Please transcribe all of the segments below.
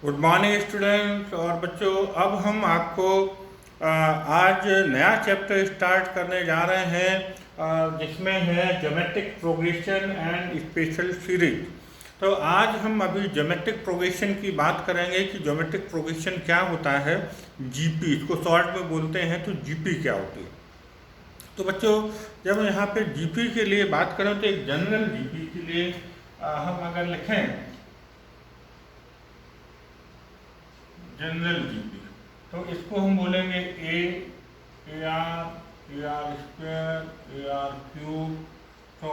Good morning students और बच्चों। अब हम आपको आज नया चैप्टर स्टार्ट करने जा रहे हैं जिसमें है geometric progression and special series. तो आज हम अभी ज्योमेट्रिक प्रोग्रेशन की बात करेंगे कि ज्योमेट्रिक प्रोग्रेशन क्या होता है, जीपी इसको शॉर्ट में बोलते हैं। तो जीपी क्या होती है? तो बच्चों, जब यहाँ पे जीपी के लिए बात करें तो एक जनरल जीपी के लिए हम अगर लिखें जनरल जीपी, तो इसको हम बोलेंगे A R square A R cube तो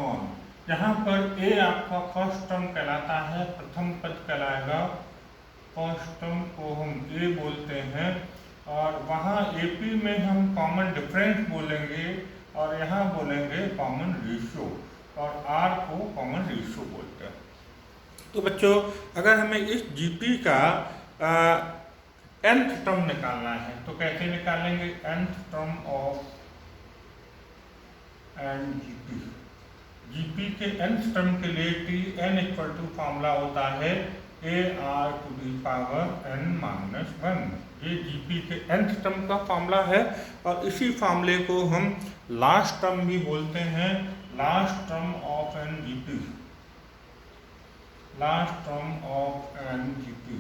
यहाँ पर ए आपका फर्स्ट टर्म कहलाता है, प्रथम पद कहलाएगा। फर्स्ट टर्म को हम ए बोलते हैं और वहाँ एपी में हम कॉमन डिफरेंस बोलेंगे और यहाँ बोलेंगे कॉमन रेशियो और आर को कॉमन रेशियो बोलते हैं। तो बच्चों, अगर हमें इस जीपी का nth टर्म निकालना है तो कैसे निकालेंगे? nth term of an GP. GP के nth टर्म के लिए T N equal to formula होता है A R to the power N minus one. ये जीपी के nth टर्म का फॉर्मूला है और इसी फॉर्मूले को हम लास्ट टर्म भी बोलते हैं, last term of an GP, last term of an GP.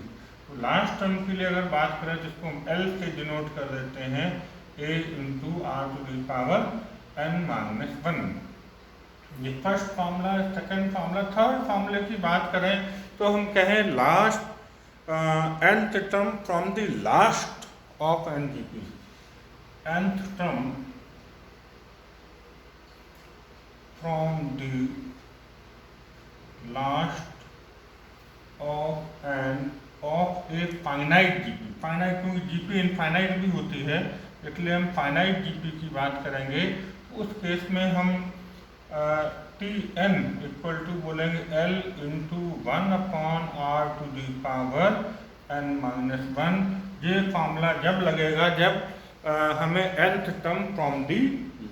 तो लास्ट टर्म के लिए अगर बात करें तो इसको हम एल से डिनोट कर देते हैं, a into r to the power N minus one. ये first formula, second formula. Third फार्मूले की बात करें तो हम कहें last nth term from the last of an GP. nth term from the last of n of a finite GP. Finite क्योंकि GP infinite भी होती है, इसलिए हम फाइनाइट जीपी की बात करेंगे। उस केस में हम टी एन इक्वल टू बोलेंगे L into one upon R to the power N minus one. ये फार्मूला जब लगेगा जब हमें nth term from the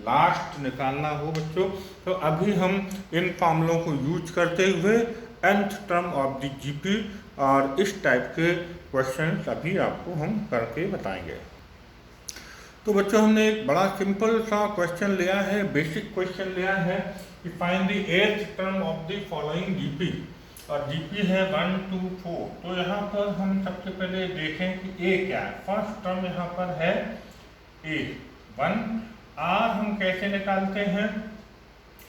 last निकालना हो बच्चों। तो अभी हम इन फार्मूलों को यूज करते हुए nth term of the GP और इस टाइप के क्वेश्चन अभी आपको हम करके बताएंगे। तो बच्चों, हमने एक बड़ा सिंपल सा क्वेश्चन लिया है, बेसिक क्वेश्चन लिया है कि find the th term of the following GP और जीपी है 1 2 4। तो यहाँ पर हम सबसे पहले देखें कि ए क्या है। फर्स्ट टर्म यहाँ पर है ए 1। आर हम कैसे निकालते हैं?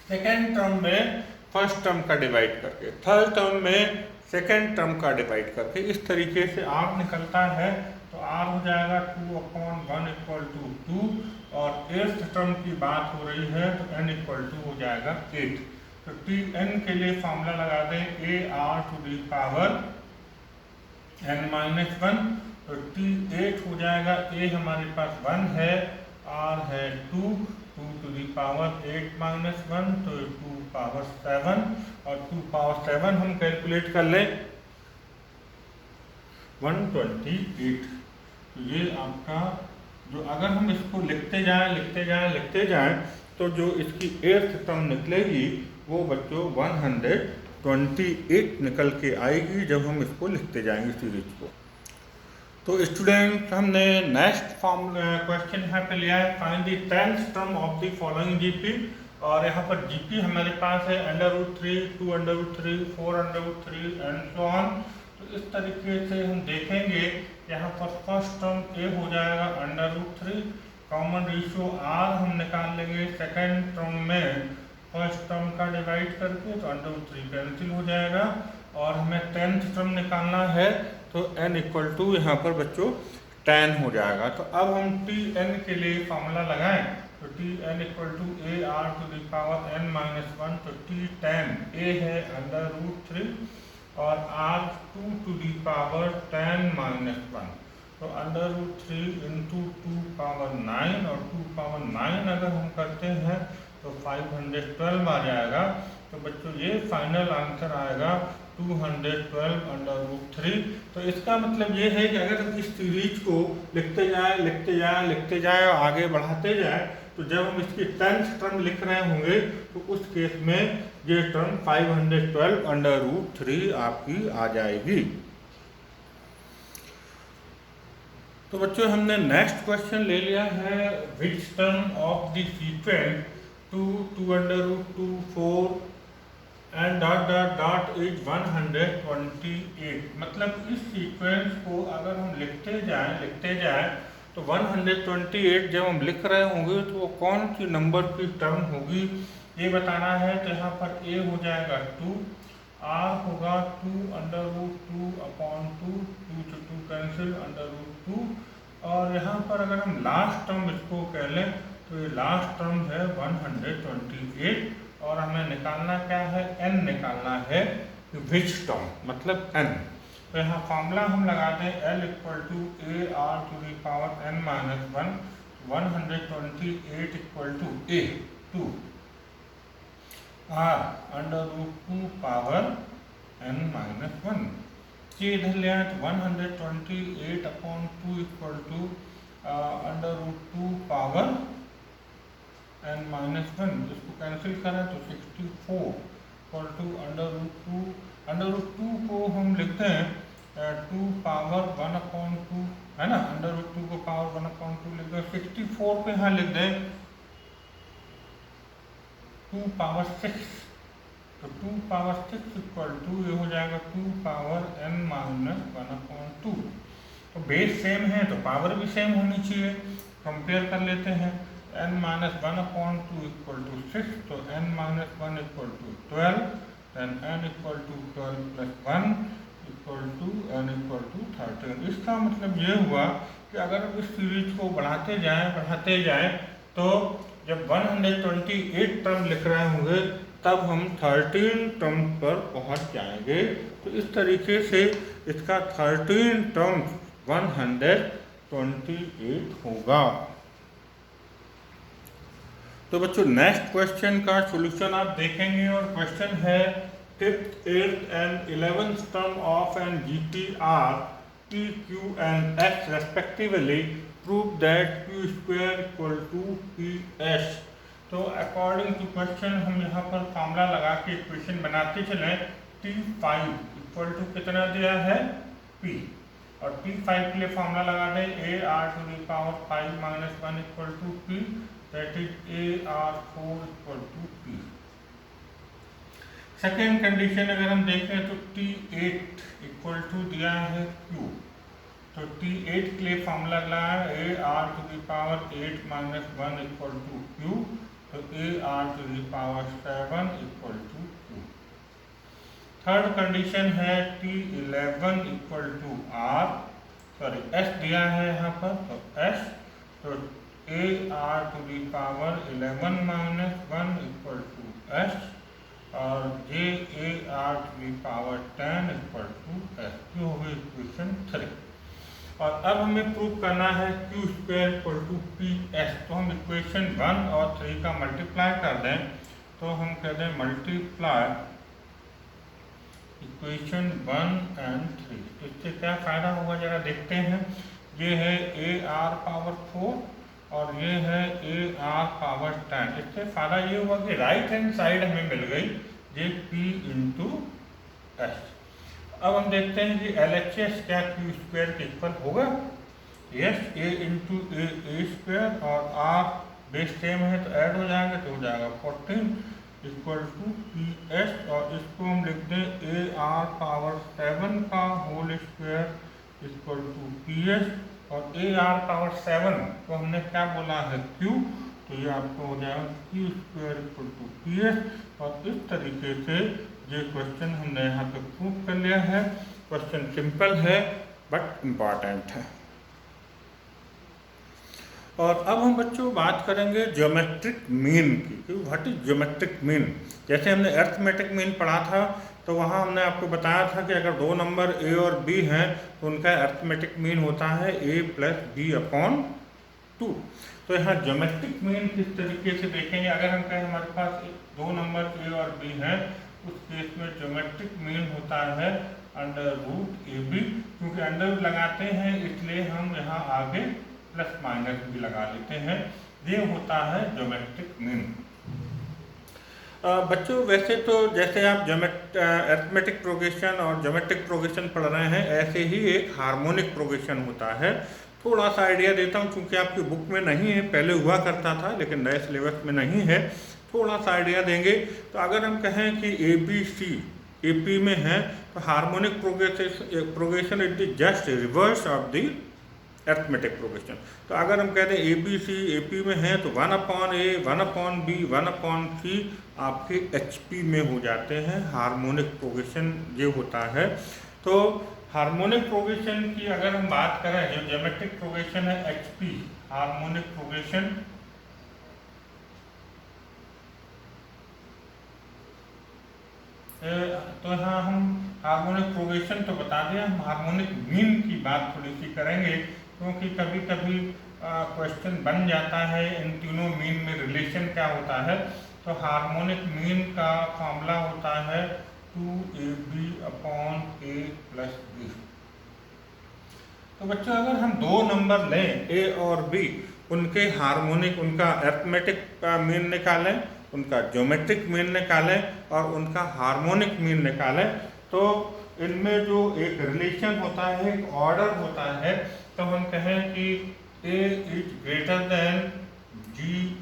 सेकेंड टर्म में फर्स्ट टर्म का डिवाइड करके, थर्ड टर्म में सेकेंड टर्म का डिवाइड करके, इस तरीके से आर निकलता है। तो आर हो जाएगा 2/1 इक्वल टू 2 और एथ टर्म की बात हो रही है तो n इक्वल टू हो जाएगा 8। तो टी एन के लिए फॉर्मूला लगा दें A R to the power n minus one. तो टी 8 हो जाएगा, ए हमारे पास 1 है, आर है 2 टू दी पावर 8 माइनस 1 तो 2 पावर 7 और 2 पावर 7 हम कैलकुलेट कर लें 128। तो ये आपका जो अगर हम इसको लिखते जाएं तो जो इसकी एथ टर्म निकलेगी वो बच्चों 128 निकल के आएगी जब हम इसको लिखते जाएंगे सीरीज को। तो स्टूडेंट, हमने नेक्स्ट क्वेश्चन यहाँ पे लिया है, find the 10th term of the following GP. और यहाँ पर जीपी हमारे पास है √3, 2√3, 4√3 एंड सो ऑन। तो इस तरीके से हम देखेंगे यहाँ पर फर्स्ट टर्म ए हो जाएगा √3, कॉमन रेशियो आर हम निकाल लेंगे सेकेंड टर्म में फर्स्ट टर्म का डिवाइड करके, तो √3 कैंसिल हो जाएगा और हमें 10th टर्म निकालना है तो n इक्वल टू यहाँ पर बच्चों 10 हो जाएगा। तो अब हम टी एन के लिए फॉर्मूला लगाएं तो T N equal to A R to the power N minus one. तो टी 10 ए है √3 और R 2 to the power 10 minus one. तो √3 इंटू 2 पावर 9 और 2 पावर 9 अगर हम करते हैं तो 512 आ जाएगा। तो बच्चों ये फाइनल आंसर आएगा 212 तो इसका मतलब ये है कि अगर हम इस सीरीज को लिखते जाएं और आगे बढ़ाते जाएं तो जब हम इसकी 10th टर्म लिख रहे होंगे तो उस केस में ये टर्म 512 √3 आपकी आ जाएगी। तो बच्चों हमने नेक्स्ट क्वेश्चन ले लिया है, which term of the sequence 2 2 under root 2 4 and dot dot dot is 128। मतलब इस सीक्वेंस को अगर हम लिखते जाएं तो 128 जब हम लिख रहे होंगे तो वो कौन सी नंबर की टर्म होगी ये बताना है। तो यहाँ पर ए हो जाएगा 2, आर होगा 2 अंडर रूट 2 अपॉन 2, 2 से 2 कैंसिल अंडर रूट 2, और यहाँ पर अगर हम लास्ट टर्म इसको कह लें तो ये लास्ट टर्म है 128, और हमें निकालना क्या है, n निकालना है, विच टर्म मतलब n। तो यहाँ फॉर्मूला हम लगा दें L equal to A R to the power n minus 1, 128 equal to A 2 R under root 2 power n minus 1। ये इधर ले आए तो 128 upon 2 equal to under root 2 power n minus 1, इसको कैंसिल करें तो 64 इक्वल टू अंडर रूट 2 को हम लिखते हैं 2 पावर 1 अपॉन 2, है ना, अंडर रूट 2 को पावर 1 अपॉन 2 लिख दें। 64 को यहाँ लिख दें 2 पावर 6, तो 2 पावर 6 इक्वल टू ये हो जाएगा 2 पावर n माइनस 1 अपॉन 2। तो बेस सेम है तो पावर भी सेम होनी चाहिए, कंपेयर कर लेते हैं। n minus 1 upon 2 equal to 6, तो n minus 1 equal to 12, then n equal to 12 plus 1 equal to n equal to 13। इसका मतलब ये हुआ कि अगर हम इस सीरीज को बढ़ाते जाएं तो जब 128 टर्म लिख रहे होंगे तब हम 13 टर्म पर पहुंच जाएंगे। तो इस तरीके से इसका 13 टर्म 128 होगा। तो बच्चों नेक्स्ट क्वेश्चन का सॉल्यूशन आप देखेंगे, और क्वेश्चन है 5th 8th and 11th term of an GTR P, Q and S respectively prove that Q square equal to PS। तो अकॉर्डिंग टू क्वेश्चन हम यहाँ पर फॉर्मूला लगा के इक्वेशन बनाते चलें। T5 इक्वल टू कितना दिया है P, और T5 के लिए फॉर्मूला लगा दें A R to the power 5 minus 1 equal to P, that is AR4 equal to P। Second condition अगर हम देखें तो T8 इक्वल टू दिया है Q, तो T8 के लिए फॉर्मूला लगाया AR to the power 8 minus 1 equal to Q, तो AR to the power 7 equal to Q। Third condition है T11 equal to R, sorry S दिया है यहाँ पर, तो S, तो AR to the power 11 minus 1 equal to S, और JAR to the power 10 equal to S। जो होगी इक्वेशन 3। और अब हमें प्रूव करना है Q square equal to PS। तो हम इक्वेशन 1 और 3 का मल्टीप्लाई कर दें, तो हम कह दें मल्टीप्लाई इक्वेशन 1 एंड 3। तो इससे क्या फ़ायदा होगा जरा देखते हैं। ये है AR पावर 4 और ये है AR पावर 10। इससे फ़ायदा ये हुआ कि राइट हैंड साइड हमें मिल गई ये P इंटू S। अब हम देखते हैं कि LHS क्या Q स्क्वायर के इक्वल होगा। Yes, A into A square, और R बेस सेम है तो ऐड हो जाएगा, तो हो जाएगा 14 इक्वल टू PS, और इसको हम लिख दें AR पावर 7 का whole square equal to PS, और AR पावर 7 को हमने क्या बोला है Q, तो ये आपको हो जाएगा Q square equal to PS। और इस तरीके से ये क्वेश्चन हमने यहाँ पे प्रूव कर लिया है। क्वेश्चन सिंपल है बट इम्पॉर्टेंट है। और अब हम बच्चों बात करेंगे ज्योमेट्रिक मीन की। What is geometric mean. जैसे हमने अरिथमेटिक मीन पढ़ा था तो वहाँ हमने आपको बताया था कि अगर दो नंबर A और B हैं तो उनका अरिथमेटिक मीन होता है A प्लस B अपॉन 2। तो यहाँ ज्योमेट्रिक मीन किस तरीके से देखेंगे। अगर हम कहें हमारे पास दो नंबर A और B हैं, उस केस में ज्योमेट्रिक मीन होता है अंडर रूट AB। क्योंकि अंडर रूट लगाते हैं इसलिए हम यहाँ आगे प्लस माइनस भी लगा लेते हैं। ये होता है ज्योमेट्रिक मीन। बच्चों वैसे तो जैसे आप अरिथमेटिक प्रोग्रेशन और ज्योमेट्रिक प्रोग्रेशन पढ़ रहे हैं, ऐसे ही एक हार्मोनिक प्रोग्रेशन होता है। थोड़ा सा आइडिया देता हूँ, क्योंकि आपकी बुक में नहीं है, पहले हुआ करता था लेकिन नए सिलेबस में नहीं है। थोड़ा सा आइडिया देंगे तो अगर हम कहें कि ABC AP में है तो harmonic progression is the just reverse of the arithmetic progression. तो अगर हम कहते हैं ABC AP में है तो 1/A 1/B 1/C आपके HP में हो जाते हैं। हार्मोनिक प्रोग्रेशन ये होता है। तो हार्मोनिक प्रोग्रेशन की अगर हम बात करें, जो ज्योमेट्रिक प्रोग्रेशन है HP हार्मोनिक प्रोग्रेशन, तो यहाँ हम हार्मोनिक प्रोग्रेशन तो बता दिया, हम हार्मोनिक मीन की बात थोड़ी सी करेंगे, क्योंकि कभी कभी क्वेश्चन बन जाता है इन तीनों मीन में रिलेशन क्या होता है। तो हार्मोनिक मीन का फॉर्मूला होता है 2AB/A + B। तो बच्चों अगर हम दो नंबर लें A और B, उनके हार्मोनिक, उनका अरिथमेटिक मीन निकालें, उनका ज्योमेट्रिक मीन निकालें और उनका हार्मोनिक मीन निकालें, तो इनमें जो एक रिलेशन होता है, एक ऑर्डर होता है, तो हम कहें कि A is greater then G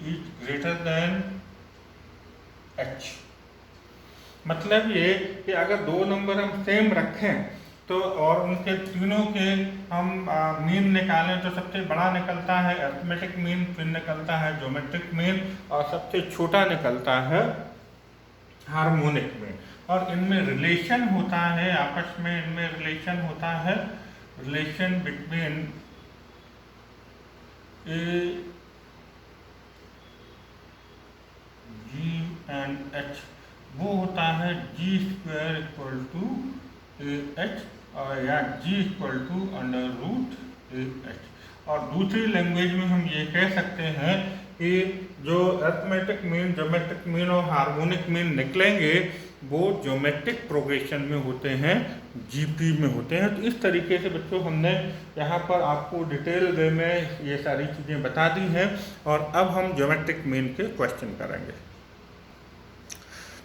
is greater then H। मतलब ये कि अगर दो नंबर हम सेम रखें तो और उनके तीनों के हम मीन निकालें तो सबसे बड़ा निकलता है अरिथमेटिक मीन, फिर निकलता है ज्योमेट्रिक मीन और सबसे छोटा निकलता है हार्मोनिक मीन। और इनमें रिलेशन होता है, आपस में इनमें रिलेशन होता है, relation between A G and H वो होता है G² = AH और या G = √AH। और दूसरी लैंग्वेज में हम ये कह सकते हैं कि जो अरिथमेटिक मीन, ज्योमेट्रिक मीन और हार्मोनिक मीन निकलेंगे वो ज्योमेट्रिक प्रोग्रेशन में होते हैं, GP में होते हैं। तो इस तरीके से बच्चों हमने यहाँ पर आपको डिटेल वे में ये सारी चीज़ें बता दी हैं और अब हम ज्योमेट्रिक मीन के क्वेश्चन करेंगे।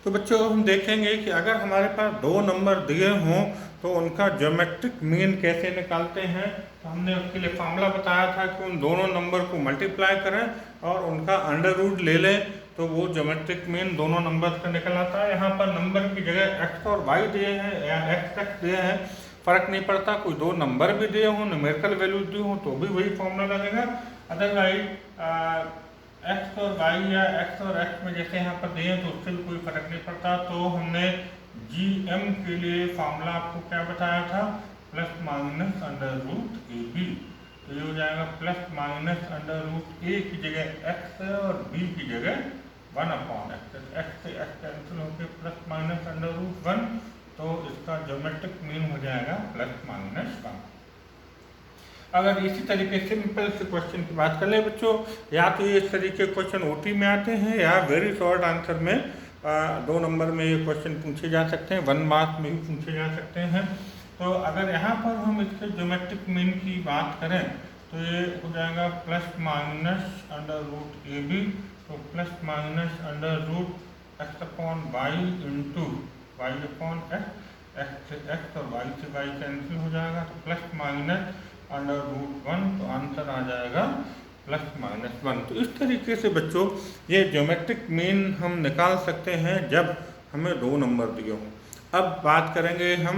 तो बच्चों हम देखेंगे कि अगर हमारे पास दो नंबर दिए हों तो उनका ज्योमेट्रिक मीन कैसे निकालते हैं। तो हमने उसके लिए फार्मूला बताया था कि उन दोनों नंबर को मल्टीप्लाई करें और उनका अंडर रूट ले लें तो वो ज्योमेट्रिक मीन दोनों नंबर का निकल आता है। यहाँ पर नंबर की जगह x और y दिए हैं या x दिए हैं, फर्क नहीं पड़ता, कोई दो नंबर भी दिए हों, न्यूमेरिकल वैल्यू दी हो तो भी वही फॉर्मूला लगेगा। अदरवाइज x और y या x और x में जैसे यहाँ पर दिए तो उससे भी कोई फर्क नहीं पड़ता। तो हमने GM के लिए फार्मूला आपको क्या बताया था, ±√AB। तो ये हो जाएगा ±√A की जगह x है और B की जगह 1/x। x से x कैंसिल होकर ±√1, तो इसका ज्योमेट्रिक मीन हो जाएगा ±1। अगर इसी तरीके से सिंपल से क्वेश्चन की बात कर ले बच्चों, या तो ये इस तरीके के क्वेश्चन OT में आते हैं या वेरी शॉर्ट आंसर में दो नंबर में ये क्वेश्चन पूछे जा सकते हैं, 1 मार्क में ही पूछे जा सकते हैं। तो अगर यहाँ पर हम इसके ज्योमेट्रिक मीन की बात करें तो ये हो जाएगा ±√AB, तो ±√x/y इंटू y/x, x से x और y से y कैंसिल हो जाएगा, तो ±√1, तो आंसर आ जाएगा +-1। तो इस तरीके से बच्चों ये ज्योमेट्रिक मीन हम निकाल सकते हैं जब हमें दो नंबर दिए हों। अब बात करेंगे हम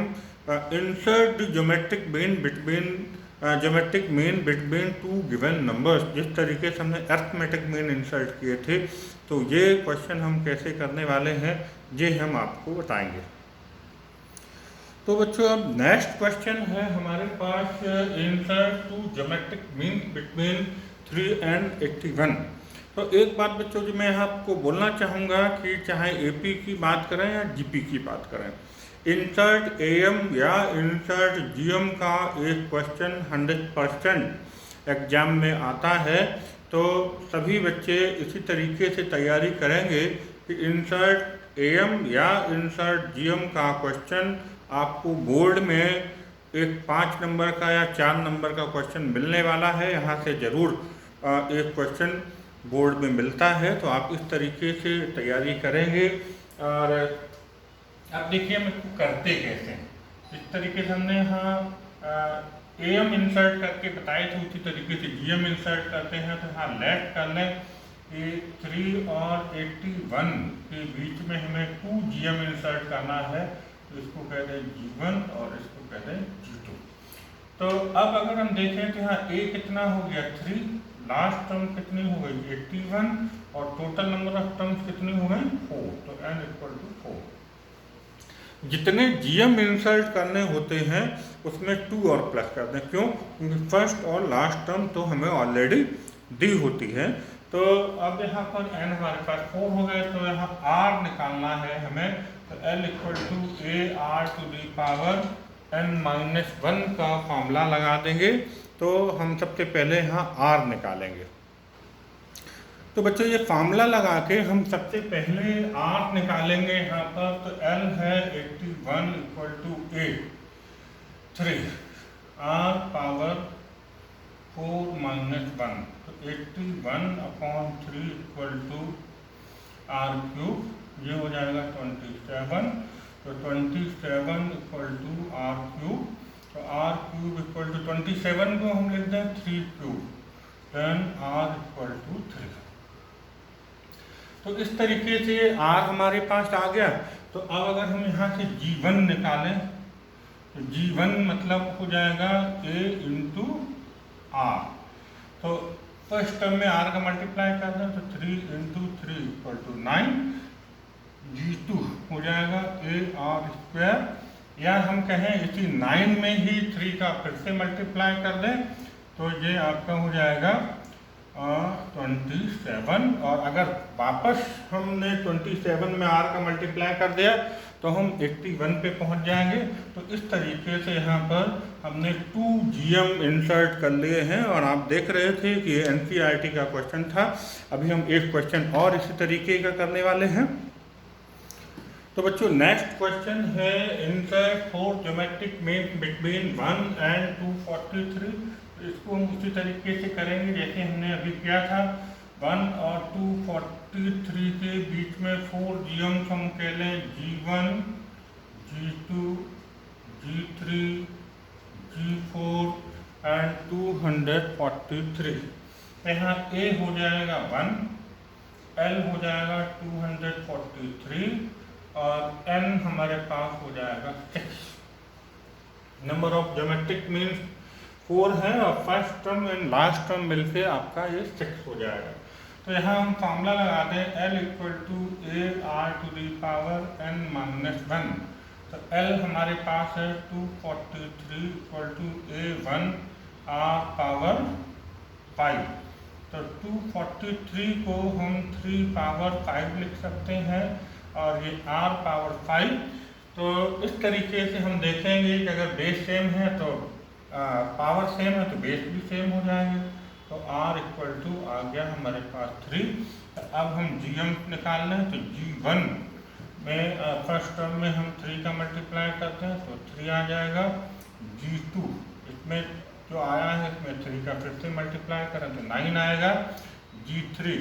insert geometric mean between two given numbers. जिस तरीके से हमने अरिथमेटिक मीन इंसर्ट किए थे, तो ये क्वेश्चन हम कैसे करने वाले हैं ये हम आपको बताएंगे। तो बच्चों अब नेक्स्ट क्वेश्चन है हमारे पास, insert two geometric mean between 3 and 81। तो एक बात बच्चों जो मैं आपको बोलना चाहूँगा कि चाहे AP की बात करें या GP की बात करें, इंसर्ट AM या इंसर्ट GM का एक क्वेश्चन 100% एग्जाम में आता है। तो सभी बच्चे इसी तरीके से तैयारी करेंगे कि इंसर्ट AM या इंसर्ट GM का क्वेश्चन आपको बोर्ड में एक 5 नंबर का या 4 नंबर का क्वेश्चन मिलने वाला है। यहाँ से ज़रूर एक क्वेश्चन बोर्ड में मिलता है, तो आप इस तरीके से तैयारी करेंगे। और अब देखिए हम इसको करते कैसे हैं। इस तरीके से हमने यहाँ एम इंसर्ट करके बताए थे उसी तरीके से जीएम इंसर्ट करते हैं। तो यहाँ लेट कर लें कि 3 और 81 के बीच में हमें 2 जीएम इंसर्ट करना है, तो इसको कह दें G1 और इसको कह दें G2। तो अब अगर हम देखें तो यहाँ A कितना हो गया 3, लास्ट टर्म कितनी हो गई 81 और टोटल नंबर ऑफ टर्म्स कितनी हो गई 4, तो n इक्वल टू 4। जितने जीएम इंसर्ट करने होते हैं उसमें 2 और प्लस कर दें। क्यों? क्योंकि फर्स्ट और लास्ट टर्म तो हमें ऑलरेडी दी होती है। तो अब यहाँ पर n हमारे पास 4 हो गए, तो यहाँ r निकालना है हमें, तो l equal to A R to the power n-1 का फॉर्मूला लगा देंगे। तो हम सबसे पहले यहाँ r निकालेंगे। तो बच्चों ये फार्मूला लगा के हम सबसे पहले r निकालेंगे यहाँ पर। तो l है 81 equal to 3 r power 4 minus 1, तो 81 upon 3 equal to r cube, ये हो जाएगा 27, तो 27 इक्वल टू r क्यूब, तो r क्यूब इक्वल टू 27 को हम लिख दें 3 cube, then r equal to 3। तो इस तरीके से r हमारे पास आ गया। तो अब अगर हम यहाँ से G1 निकालें तो G1 मतलब हो जाएगा a इंटू r। तो फर्स्ट टर्म में r का मल्टीप्लाई कर दें तो 3 इंटू 3 इक्वल टू 9, G2 हो जाएगा a r स्क्वायर, या हम कहें इसी 9 में ही 3 का फिर से मल्टीप्लाई कर दें तो ये आपका हो जाएगा 27। और अगर वापस हमने 27 में r का मल्टीप्लाई कर दिया तो हम 81 पे पहुंच जाएंगे। तो इस तरीके से यहाँ पर हमने 2 GM इंसर्ट कर लिए हैं। और आप देख रहे थे कि ये NCERT का क्वेश्चन था। अभी हम एक क्वेश्चन और इसी तरीके का करने वाले हैं। तो बच्चों नेक्स्ट क्वेश्चन है insert 4 geometric mean between 1 and 243। इसको हम उसी तरीके से करेंगे जैसे हमने अभी किया था। 1 और 243 के बीच में 4 GMs हम कह लें G1, G2, G3, G4 and 243। यहाँ A हो जाएगा 1, L हो जाएगा 243 और N हमारे पास हो जाएगा 6। नंबर ऑफ ज्योमेट्रिक मीन्स 4 है और first term and last term मिलके आपका ये 6 हो जाएगा। तो यहाँ हम फार्मूला लगाते हैं L equal to A R to the power n-1। तो L हमारे पास है 243 equal to A1 r power 5। तो 243 को हम 3 पावर 5 लिख सकते हैं और ये r पावर 5। तो इस तरीके से हम देखेंगे कि अगर बेस सेम है तो पावर सेम है तो बेस भी सेम हो जाएंगे। तो r इक्वल टू आ गया हमारे पास 3। तो अब हम GM निकाल लें तो G1 में फर्स्ट टर्म में हम 3 का मल्टीप्लाई करते हैं तो 3 आ जाएगा। G2 इसमें जो आया है इसमें 3 का फिर से मल्टीप्लाई करें तो 9 आएगा। G3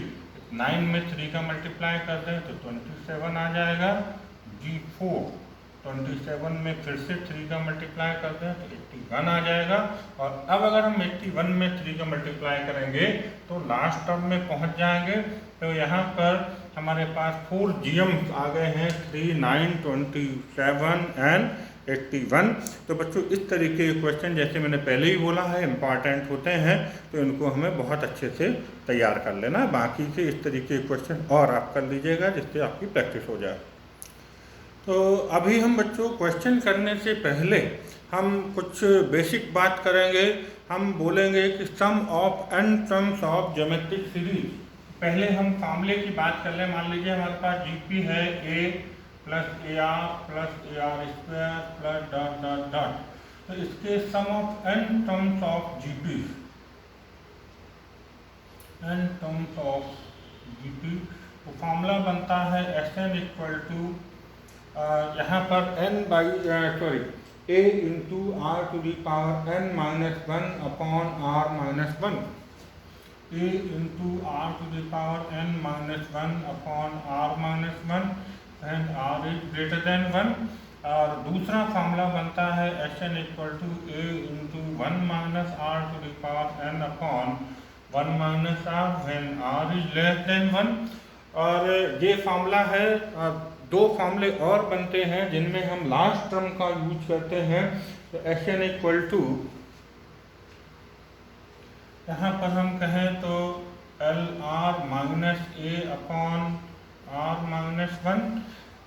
9 में 3 का मल्टीप्लाई कर दें तो 27 आ जाएगा। G4 27 में फिर से 3 का मल्टीप्लाई कर दें तो 81 आ जाएगा। और अब अगर हम 81 में 3 का मल्टीप्लाई करेंगे तो लास्ट टर्म में पहुंच जाएंगे। तो यहाँ पर हमारे पास 4 GMs आ गए हैं 3, 9, 27 एंड 81। तो बच्चों इस तरीके के क्वेश्चन जैसे मैंने पहले ही बोला है इम्पॉर्टेंट होते हैं, तो इनको हमें बहुत अच्छे से तैयार कर लेना। बाकी के इस तरीके के क्वेश्चन और आप कर लीजिएगा जिससे आपकी प्रैक्टिस हो जाए। तो अभी हम बच्चों क्वेश्चन करने से पहले हम कुछ बेसिक बात करेंगे। हम बोलेंगे कि sum of n terms of geometric series. पहले हम फार्मूले की बात कर लें। मान लीजिए हमारे पास GP है a plus AR plus AR square plus dot dot dot. तो इसके sum of n terms of GP, n terms of GP, तो फार्मूला बनता है Sn इक्वल टू यहाँ पर a into r to the power n-1 upon r-1, a into r to the power n-1 upon r-1 and r is greater than 1। और दूसरा formula बनता है Sn equal to A into 1 minus R to the power n upon 1 minus are when r is less than 1। और ये formula है। दो फार्मूले और बनते हैं जिनमें हम लास्ट टर्म का यूज करते हैं। तो Sn इक्वल टू, यहाँ पर हम कहें तो l r minus a upon r minus 1,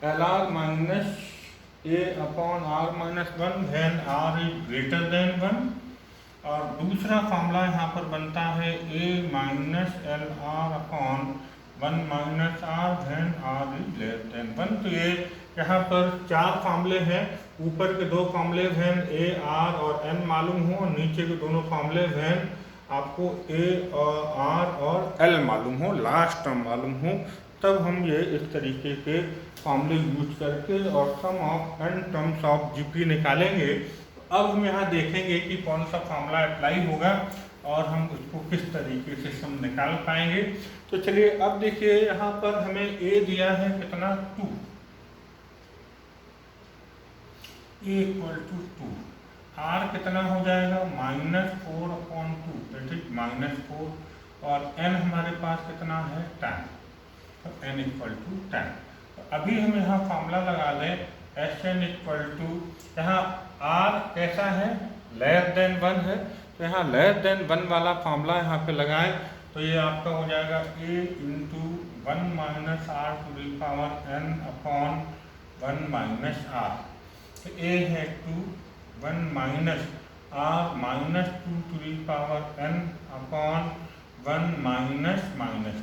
l r minus a upon r minus 1 when r is greater than 1। और दूसरा फार्मूला यहाँ पर बनता है a minus l r upon 1 minus are when r is less than 1। तो ये यहाँ पर चार फार्मूले हैं। ऊपर के दो फार्मूले व्हेन ए आर और एन मालूम हो, और नीचे के दोनों फार्मूले व्हेन आपको ए और आर और एल मालूम हो, लास्ट टर्म मालूम हो, तब हम ये इस तरीके के फार्मूले यूज करके और sum of n terms of GP निकालेंगे। अब हम यहाँ देखेंगे कि कौन सा फार्मूला अप्लाई होगा और हम उसको किस तरीके से सम निकाल पाएंगे। तो चलिए अब देखिए, यहाँ पर हमें a दिया है कितना 2, a इक्वल टू 2, r कितना हो जाएगा -4/2, दैट इज -4, और n हमारे पास कितना है 10, तो n इक्वल टू 10। तो अभी हम यहाँ फार्मूला लगा दें Sn इक्वल टू, यहाँ r कैसा है लेस देन 1 है, तो यहाँ लेस देन 1 वाला फार्मूला यहाँ पे लगाएं। तो ये आपका हो जाएगा a into 1 minus R to the power n upon 1 minus R. तो a है 2, 1 minus R minus 2 to the power n upon 1 minus minus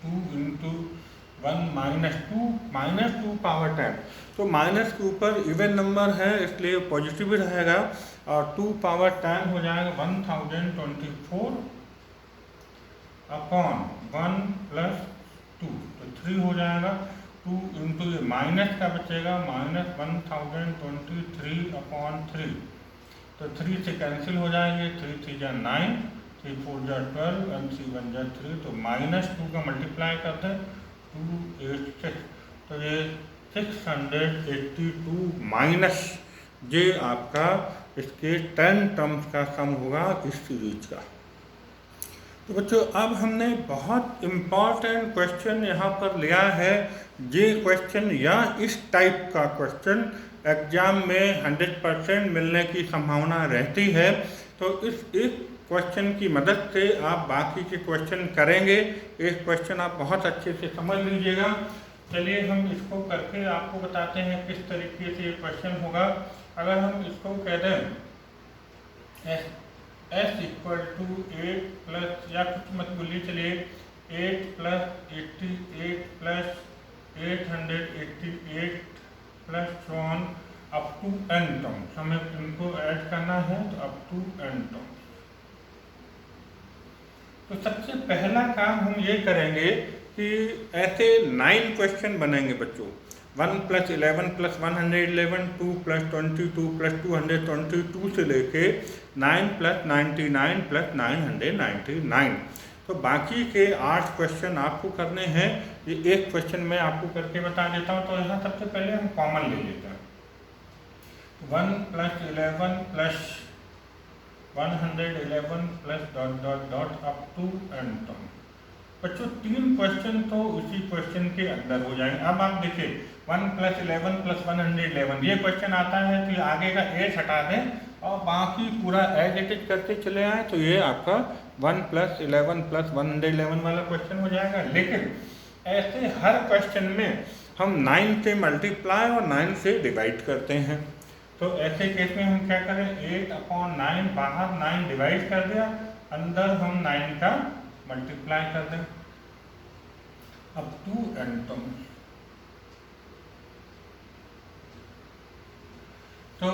2 into 1 minus 2 power 10। तो माइनस के ऊपर इवन नंबर है इसलिए पॉजिटिव ही रहेगा, और 2 पावर 10 हो जाएगा 1024 अपॉन 1 प्लस 2, तो 3 हो जाएगा। 2 इंटू ये माइनस का बचेगा -1023 अपॉन 3, तो 3 से कैंसिल हो जाएंगे, 3 3 जा 9, 3 4 जा 12, 1 3 1 जा 3, तो -2 का मल्टीप्लाई करते हैं 286, तो ये 682 माइनस ये आपका इसके 10 टर्म्स का सम होगा इस सीरीज का। तो बच्चों अब हमने बहुत इम्पॉर्टेंट क्वेश्चन यहाँ पर लिया है। ये क्वेश्चन या इस टाइप का क्वेश्चन एग्जाम में 100% मिलने की संभावना रहती है। तो इस एक क्वेश्चन की मदद से आप बाकी के क्वेश्चन करेंगे। एक क्वेश्चन आप बहुत अच्छे से समझ लीजिएगा। चलिए हम इसको करके आपको बताते हैं किस तरीके से ये क्वेश्चन होगा। अगर हम इसको कह दें s इक्वल टू 8 प्लस, या कुछ मत बोलिए, चलिए 8 plus 88 plus 888 plus on up to n terms, हमें इनको ऐड करना है, तो अप टू n टर्म्स। तो सबसे पहला काम हम ये करेंगे कि ऐसे 9 क्वेश्चन बनेंगे बच्चों। 1 प्लस 11 प्लस 111, 2 प्लस 22 प्लस 222 से लेके 9 प्लस 99 प्लस 999। तो बाकी के 8 क्वेश्चन आपको करने हैं। ये एक क्वेश्चन मैं आपको करके बता देता हूँ। तो यहाँ सबसे पहले हम कॉमन ले लेते हैं। 1 plus 11 plus 111 plus dot dot dot up to n term. बच्चों 3 क्वेश्चन तो उसी क्वेश्चन के अंदर हो जाएंगे। अब आप देखिए 1 प्लस 11 प्लस 111 ये क्वेश्चन आता है, तो ये आगे का 8 हटा दें और बाकी पूरा एज इट इज करते चले आए, तो ये आपका 1 प्लस 11 प्लस 111 वाला क्वेश्चन हो जाएगा। लेकिन ऐसे हर क्वेश्चन में हम 9 से मल्टीप्लाई और 9 से डिवाइड करते हैं। तो ऐसे केस में हम क्या करें, 8/9, बाहर 9 डिवाइड कर दिया, अंदर हम 9 का मल्टीप्लाई कर दें अब टू n टर्म्स। तो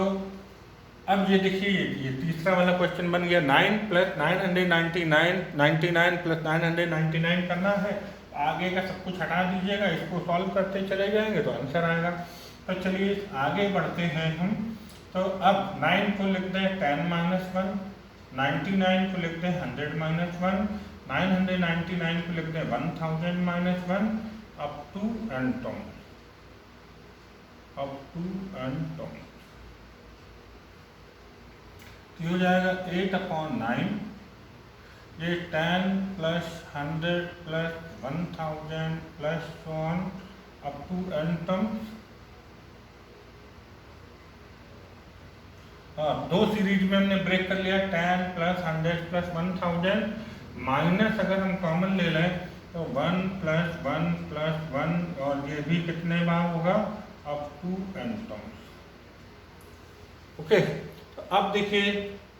अब ये देखिए ये तीसरा वाला क्वेश्चन बन गया। 9 प्लस 999 प्लस 999 करना है। आगे का सब कुछ हटा दीजिएगा, इसको सॉल्व करते चले जाएंगे तो आंसर आएगा। तो चलिए आगे बढ़ते हैं हम। तो अब 9 को लिख दें 10 - 1, 99 को लिख दें 100 - 1, 999 को लिख दें 1000 - 1 up to n term. Up to n terms. तो हो जाएगा 8/9, ये 10 plus 100 plus 1000 plus so on up to n terms. दो सीरीज में हमने ब्रेक कर लिया, 10 प्लस 100 प्लस 1000 माइनस अगर हम कॉमन ले लें तो 1 प्लस 1 प्लस 1 और ये भी कितने बार होगा, up to n terms. Okay, तो अब देखिए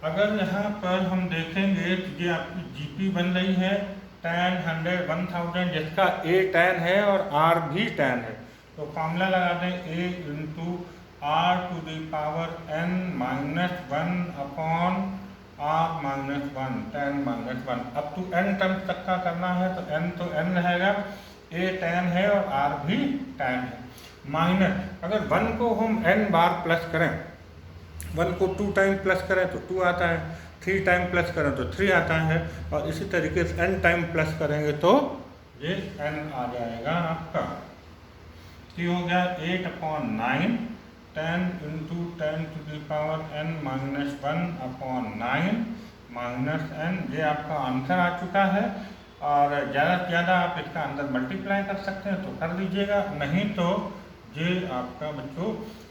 अगर यहाँ पर हम देखेंगे तो ये आपकी जीपी बन रही है 10, 100, 1000 जिसका a 10 है और r भी 10 है। तो फॉर्मूला लगा दें a into r to the power n minus 1 upon r minus 1, 10 minus 1 up to n terms तक का करना है। तो n तो n रहेगा, a 10 है और r भी 10 है, माइनस अगर 1 को हम n बार प्लस करें, 1 को 2 टाइम प्लस करें तो 2 आता है, 3 टाइम प्लस करें तो 3 आता है, और इसी तरीके से n टाइम प्लस करेंगे तो ये n आ जाएगा आपका। तो हो गया 8/9, 10 into 10 to the power n minus 1 upon 9 minus n। ये आपका आंसर आ चुका है, और ज़्यादा से ज़्यादा आप इसका अंदर मल्टीप्लाई कर सकते हैं तो कर दीजिएगा, नहीं तो ये आपका बच्चों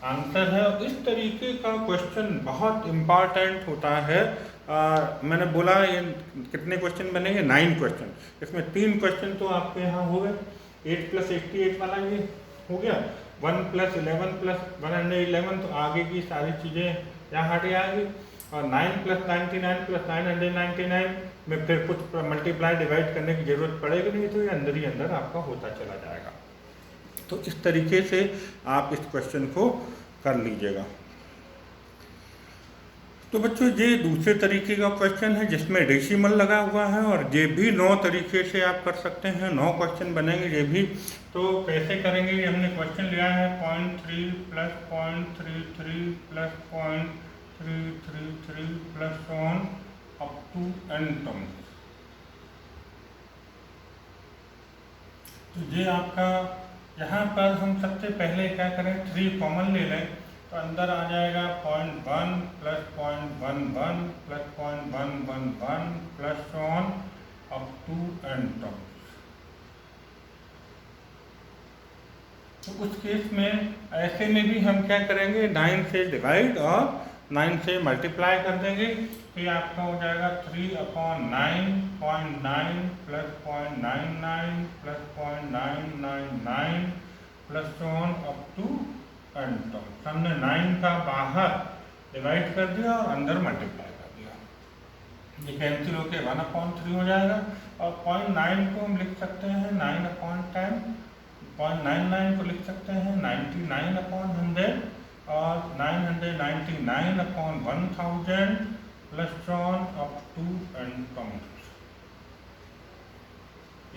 आंसर है। और इस तरीके का क्वेश्चन बहुत इम्पॉर्टेंट होता है। मैंने बोला ये कितने क्वेश्चन बनेंगे, 9 क्वेश्चन, इसमें 3 क्वेश्चन तो आपके यहाँ हो गए, 8 प्लस 88 वाला ये हो गया, 1 प्लस 11 प्लस 111, तो आगे की सारी चीज़ें यहाँ हट जाएंगी, और 9 प्लस 99 प्लस 999 में फिर कुछ मल्टीप्लाई डिवाइड करने की जरूरत पड़ेगी नहीं, तो ये अंदर ही अंदर आपका होता चला जाएगा। तो इस तरीके से आप इस क्वेश्चन को कर लीजिएगा। तो बच्चों ये दूसरे तरीके का क्वेश्चन है जिसमें डेसिमल लगा हुआ है, और ये भी 9 तरीके से आप कर सकते हैं, 9 क्वेश्चन बनेंगे ये भी। तो कैसे करेंगे, ये हमने क्वेश्चन लिया है 0.3 plus 0.33 plus 0.333 plus on up to n terms. तो ये आपका यहाँ पर हम सबसे पहले क्या करें, 3 कॉमन ले लें, तो अंदर आ जाएगा 0.1 plus 0.11 plus 0.111 plus on up to n terms. तो उस केस में ऐसे में भी हम क्या करेंगे, 9 से डिवाइड और 9 से मल्टीप्लाई कर देंगे, तो ये आपका हो जाएगा 3/9, 0.9 plus 0.99 plus 0.999 plus on up to n terms. हमने 9 का बाहर डिवाइड कर दिया और अंदर मल्टीप्लाई कर दिया, ये कैंसिल होकर 1/3 हो जाएगा, और 0.9 को हम लिख सकते हैं 9/10, 0.99 को लिख सकते हैं 99/100, और 999/1000 plus on up to n terms.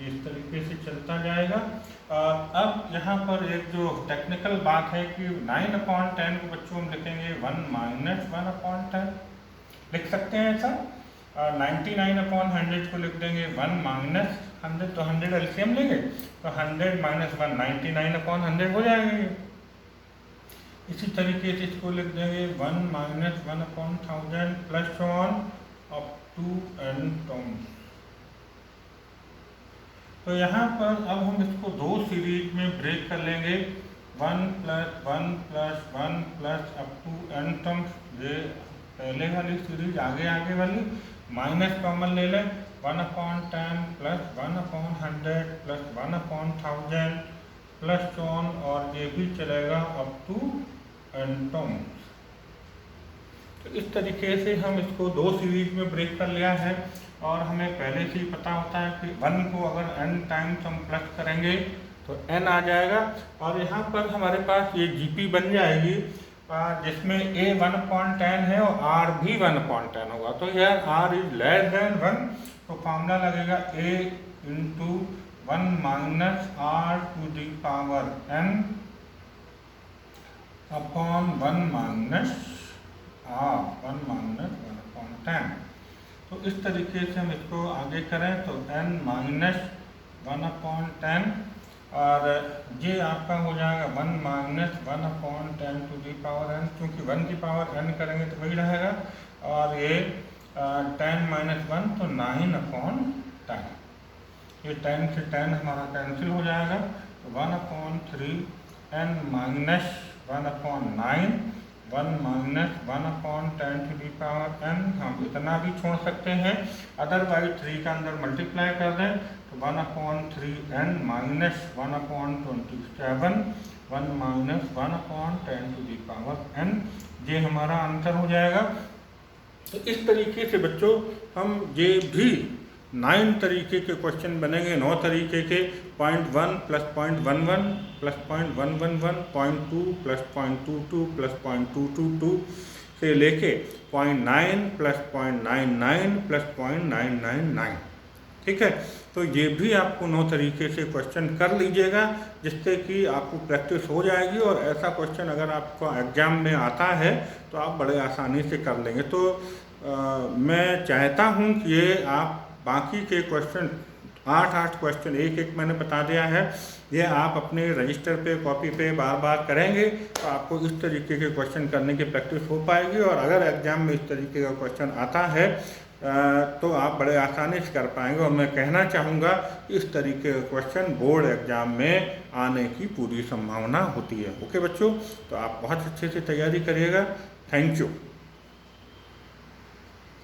इस तरीके से चलता जाएगा। अब यहाँ पर एक जो टेक्निकल बात है कि 9/10 को बच्चों हम लिखेंगे 1 माइनस 1/10, लिख सकते हैं ऐसा। 99/100 को लिख देंगे 1 माइनस 100, तो 100 एलसीएम लेंगे तो 100 माइनस 1 99/100 हो जाएंगे। इसी तरीके से इसको लिख देंगे 1 minus 1/1000 plus on up to n terms. तो यहाँ पर अब हम इसको 2 सीरीज में ब्रेक कर लेंगे, 1 plus 1 plus 1 plus up to n terms, ये पहले वाली सीरीज, आगे वाली माइनस कॉमन ले लें, 1/10 प्लस 1/100 प्लस 1/1000 प्लस ऑन, और ये भी चलेगा अप टू n टर्म्स। तो इस तरीके से हम इसको 2 सीरीज में ब्रेक कर लिया है, और हमें पहले से ही पता होता है कि 1 को अगर n टाइम्स हम प्लस करेंगे तो n आ जाएगा, और यहाँ पर हमारे पास ये GP बन जाएगी जिसमें a 1/10 है और r भी 1/10 होगा। तो यार r इज लेस देन 1, तो फॉर्मूला लगेगा a into 1 minus r to the power n upon 1 minus r, 1 minus 1/10। तो इस तरीके से हम इसको आगे करें तो n माइनस 1/10 और ये आपका हो जाएगा 1 माइनस 1/10⁻n, क्योंकि 1 की पावर n करेंगे तो वही रहेगा, और ये 10 माइनस 1 तो 9/10। ये 10 से 10 हमारा कैंसिल हो जाएगा, तो 1/3n माइनस 1/9, 1 माइनस 1/10⁻n, हम इतना भी छोड़ सकते हैं, अदरवाइज 3 का अंदर मल्टीप्लाई कर दें तो 1/3n माइनस 1/27, 1 माइनस 1/10⁻n, ये हमारा आंसर हो जाएगा। तो इस तरीके से बच्चों हम ये भी 9 तरीके के क्वेश्चन बनेंगे, 9 तरीके के, 0.1 प्लस 0.11 प्लस 0.111, 0.2 प्लस 0.22 प्लस 0.222 से लेके 0.9 प्लस 0.99 प्लस 0.999। ठीक है, तो ये भी आपको 9 तरीके से क्वेश्चन कर लीजिएगा, जिससे कि आपको प्रैक्टिस हो जाएगी, और ऐसा क्वेश्चन अगर आपको एग्ज़ाम में आता है तो आप बड़े आसानी से कर लेंगे। तो मैं चाहता हूँ कि ये आप बाकी के क्वेश्चन 8 क्वेश्चन एक मैंने बता दिया है, ये आप अपने रजिस्टर पे, कॉपी पे बार बार करेंगे तो आपको इस तरीके के क्वेश्चन करने की प्रैक्टिस हो पाएगी, और अगर एग्ज़ाम में इस तरीके का क्वेश्चन आता है तो आप बड़े आसानी से कर पाएंगे। और मैं कहना चाहूँगा इस तरीके का क्वेश्चन बोर्ड एग्ज़ाम में आने की पूरी संभावना होती है। ओके बच्चों, तो आप बहुत अच्छे से तैयारी करिएगा। Thank you.